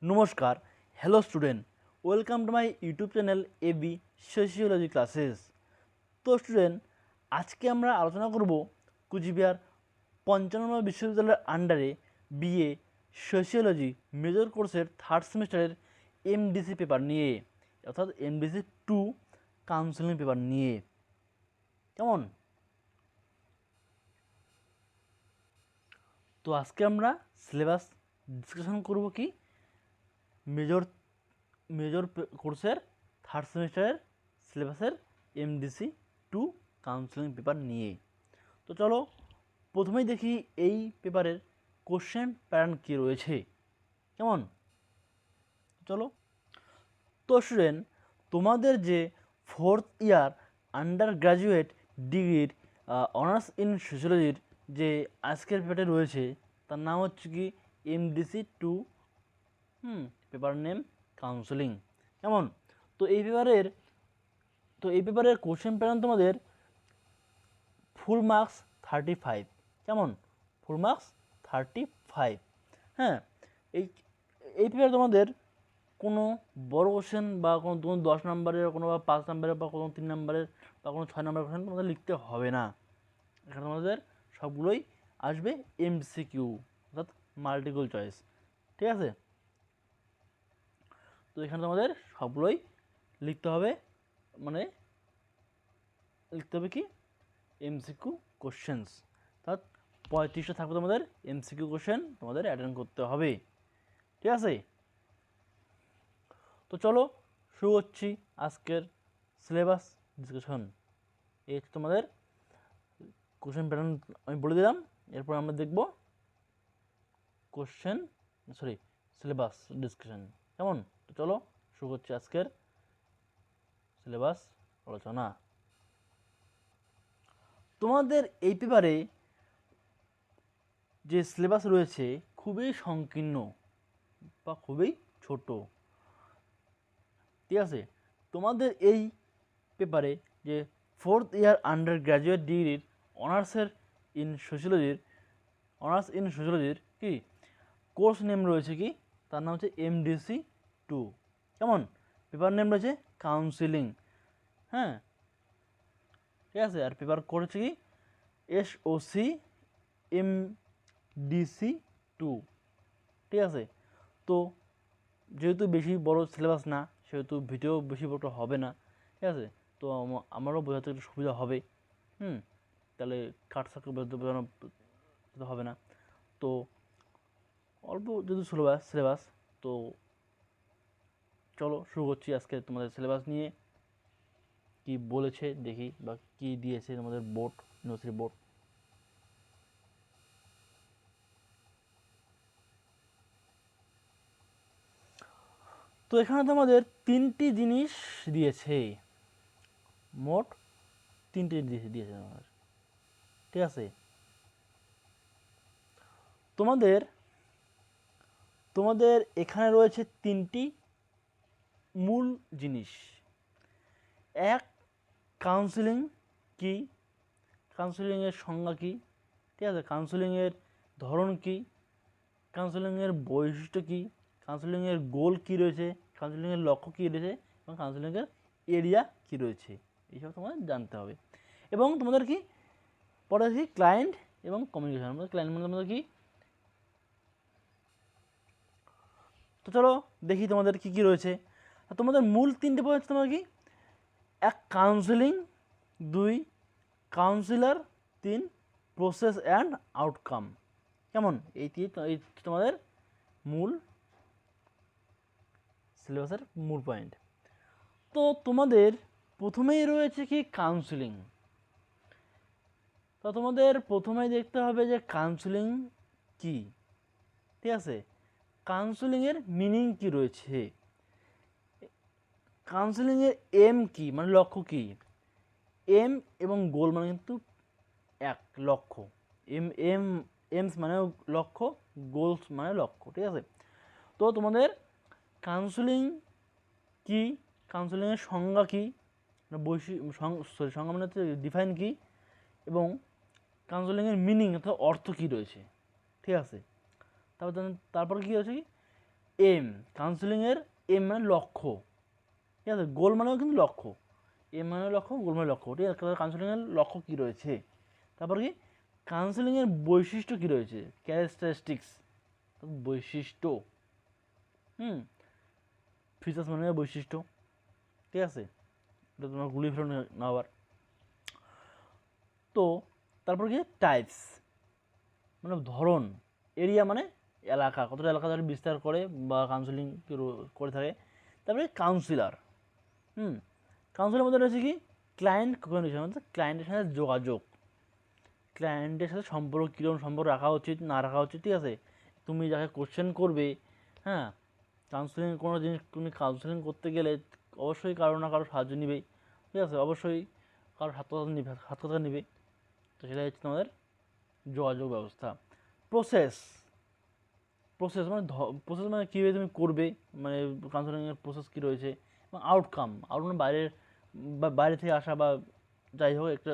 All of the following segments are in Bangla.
নমস্কার, hello student, welcome to my YouTube channel AB sociology classes. তো স্টুডেন্ট, আজকে আমরা আলোচনা করব কুচবিহার ৫৫ বিশ্ববিদ্যালয়ের আন্ডারে বিএ সোশিওলজি মেজর কোর্সের থার্ড সেমিস্টারের এমডিসি পেপার নিয়ে, অর্থাৎ এমডিসি 2 কাউন্সেলিং পেপার নিয়ে। কেমন? তো আজকে আমরা সিলেবাস ডিসকাশন করব কি মেজর মেজর কোর্সের থার্ড সেমিস্টারের সিলেবাসের এমডিসি 2 কাউন্সেলিং পেপার নিয়ে। তো চলো প্রথমেই দেখি এই পেপারের কোশ্চেন প্যাটার্ন কী রয়েছে। কেমন? চলো। তো স্টুডেন্ট, তোমাদের যে ফোর্থ ইয়ার আন্ডার গ্র্যাজুয়েট ডিগ্রির অনার্স ইন সোশিওলজির যে আজকের পেপারটা রয়েছে তার নাম হচ্ছে কি এমডিসি 2 পেপার নেম কাউন্সেলিং। কেমন? তো এই পেপারের কোশ্চেন প্যাটার্ন তোমাদের ফুল মার্কস 35। কেমন? Full marks 35। হ্যাঁ, এই এই পেপারে তোমাদের কোনো বড় কোশ্চেন বা কোনো 10 নম্বরের, কোনো বা 5 নম্বরের, বা কোনো 3 নম্বরের, বা কোনো 6 নম্বরের কোশ্চেন তোমাদের লিখতে হবে না। এখানে তোমাদের সবগুলোই আসবে এমসিকিউ, অর্থাৎ মাল্টিপল চয়েস। ঠিক আছে? তো এখানে তোমাদের সবগুলোই লিখতে হবে, মানে লিখতে হবে কি এমসিকিউ কোশ্চেন্স, অর্থাৎ 35টা থাকবে তোমাদের এমসিকিউ কোশ্চেন তোমাদের অ্যাটেন্ড করতে হবে। ঠিক আছে? তো চলো শুরু করছি আজকের সিলেবাস ডিসকাশন। এই হচ্ছে তোমাদের কোশ্চেন প্যাটার্ন আমি বলে দিলাম। এরপর আমরা দেখব সিলেবাস ডিসকাশন। কেমন? তো চলো শুরু করছি আজকের সিলেবাস আলোচনা। তোমাদের এই পেপারে যে সিলেবাস রয়েছে খুবই সংকীর্ণ বা খুবই ছোট। ঠিক আছে? তোমাদের এই পেপারে যে ফোর্থ ইয়ার আন্ডার গ্র্যাজুয়েট ডিগ্রির অনার্স ইন সোশিওলজির কি কোর্স নেম রয়েছে কি, তার নাম হচ্ছে এমডিসি 2। কেমন? পেপার নেম রয়েছে কাউন্সিলিং। হ্যাঁ, ঠিক আছে। আর পেপার করেছে কি এসওসি এমডিসি 2। ঠিক আছে? তো যেহেতু বেশি বড় সিলেবাস না, সেহেতু ভিডিও বেশি বড় হবে না। ঠিক আছে? তো আমারও বোঝাতে একটু সুবিধা হবে। তাহলে কাটসাকে বোঝানো হবে না। তো অল্প যেহেতু সিলেবাস, তো চলো শুরু করছি আজকে তোমাদের সিলেবাস নিয়ে। কি বলেছে দেখি, বা কি দিয়েছে তোমাদের বোর্ড, ইউনিভার্সিটি বোর্ড। তো এখানে তোমাদের 3টি জিনিস দিয়েছে, মোট 3টি দিয়েছে তোমাদের। ঠিক আছে? তোমাদের তোমাদের এখানে রয়েছে 3টি মূল জিনিস। এক, কাউন্সিলিং কি, কাউন্সিলিংয়ের সংজ্ঞা কী। ঠিক আছে? কাউন্সিলিংয়ের ধরন কী, কাউন্সিলিংয়ের বৈশিষ্ট্য কী, কাউন্সিলিংয়ের গোল কী রয়েছে, কাউন্সিলিংয়ের লক্ষ্য কী রয়েছে, এবং কাউন্সিলিংয়ের এরিয়া কী রয়েছে, এইসব তোমাদের জানতে হবে। এবং তোমাদের কি পরে কি ক্লায়েন্ট এবং কমিউনিকেশন, ক্লায়েন্ট মানে তোমাদের কি। তো চলো দেখি তোমাদের কি কি রয়েছে। তোমাদের মূল 3টে পয়েন্ট তোমার কি, 1 counselling, 2 councillor, 3 process and outcome. কেমন? এই তোমাদের মূল সিলেবাসের মূল পয়েন্ট। তো তোমাদের প্রথমেই রয়েছে কি কাউন্সিলিং। তো তোমাদের প্রথমেই দেখতে হবে যে কাউন্সিলিং কি। ঠিক আছে? কাউন্সিলিংয়ের মিনিং কি রয়েছে, কাউন্সিলিংয়ের এম কি, মানে লক্ষ্য কি। এম এবং গোল মানে কিন্তু এক, লক্ষ্য। এমস মানে লক্ষ্য, গোলস মানে লক্ষ্য। ঠিক আছে? তো তোমাদের কাউন্সিলিং কি, কাউন্সিলিংয়ের সংজ্ঞা কী, সংজ্ঞা মানে হচ্ছে ডিফাইন কী, এবং কাউন্সিলিংয়ের মিনিং অর্থাৎ অর্থ কী রয়েছে। ঠিক আছে? তারপর কী রয়েছে কি এম, কাউন্সেলিংয়ের এম মানে লক্ষ্য, ঠিক আছে, গোল মানেও কিন্তু লক্ষ্য, এম মানে লক্ষ্য, গোল মানে লক্ষ্য, ঠিক আছে। কাউন্সেলিংয়ের লক্ষ্য কী রয়েছে, তারপর কি কাউন্সেলিংয়ের বৈশিষ্ট্য কী রয়েছে, ক্যারেক্টারিস্টিক্স, বৈশিষ্ট্য, ফিচার্স মানে বৈশিষ্ট্য, ঠিক আছে, এটা তোমার গুলি ফেলো না আবার। তো তারপর কি টাইপস মানে ধরন, এরিয়া মানে এলাকা, কতটা এলাকা ধরে বিস্তার করে বা কাউন্সিলিং করে থাকে। তারপরে কাউন্সিলর, কাউন্সিলের মধ্যে রয়েছে কি ক্লায়েন্ট কমিউনিকেশন, মানে ক্লায়েন্টের সাথে যোগাযোগ, ক্লায়েন্টের সাথে সম্পর্ক কীরকম সম্পর্ক রাখা উচিত না রাখা উচিত, ঠিক আছে। তুমি যাকে কোশ্চেন করবে, হ্যাঁ, কাউন্সিলিং কোনো জিনিস তুমি কাউন্সিলিং করতে গেলে অবশ্যই কারো না কারো সাহায্য নিবেই, ঠিক আছে, অবশ্যই কারো হাত কথা নিবে। তো সেটা হচ্ছে তোমাদের যোগাযোগ ব্যবস্থা। প্রসেস, প্রসেস মানে প্রসেস মানে কীভাবে তুমি করবে, মানে কাউন্সিলিংয়ের প্রসেস কী রয়েছে, এবং আউটকাম, আউটকাম বাইরের বা বাইরে থেকে আসা বা যাই হোক একটা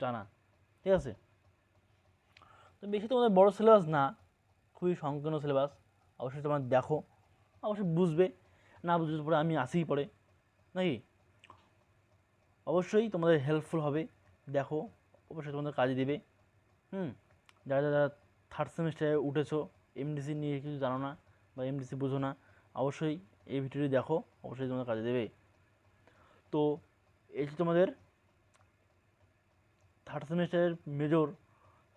জানা, ঠিক আছে। তো বেশি তোমাদের বড় সিলেবাস না, খুবই সংকীর্ণ সিলেবাস, অবশ্যই তোমরা দেখো, অবশ্যই বুঝবে, না বুঝতে পরে আমি আসিই পড়ে নাকি, অবশ্যই তোমাদের হেল্পফুল হবে, দেখো, অবশ্যই তোমাদের কাজে দেবে। যারা যারা থার্ড সেমিস্টারে উঠেছো, এমডিসি নিয়ে কিছু জানো না বা এমডিসি বুঝো না, অবশ্যই এই ভিডিওটি দেখো, অবশ্যই তোমাদের কাজে দেবে। তো এই তোমাদের থার্ড সেমিস্টারের মেজর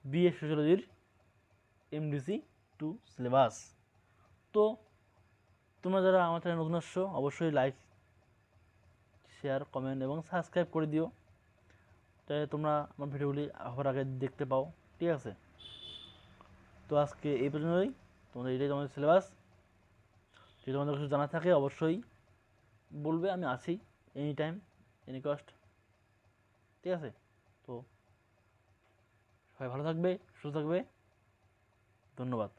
বিএ সোশ্যোলজির এমডিসি 2 সিলেবাস। তো তোমরা যারা আমার চ্যানেল নতুন আসছো, অবশ্যই লাইক, শেয়ার, কমেন্ট এবং সাবস্ক্রাইব করে দিও, তাই তোমরা আমার ভিডিওগুলি আবার আগে দেখতে পাও, ঠিক আছে। তো আজকে এই পর্যন্তই, এটাই তোমাদের সিলেবাস। যদি তোমাদের কিছু জানা থাকে অবশ্যই বলবে, আমি আছি এনি টাইম, এনি কস্ট, ঠিক আছে। তো সবাই ভালো থাকবে, সুস্থ থাকবে, ধন্যবাদ।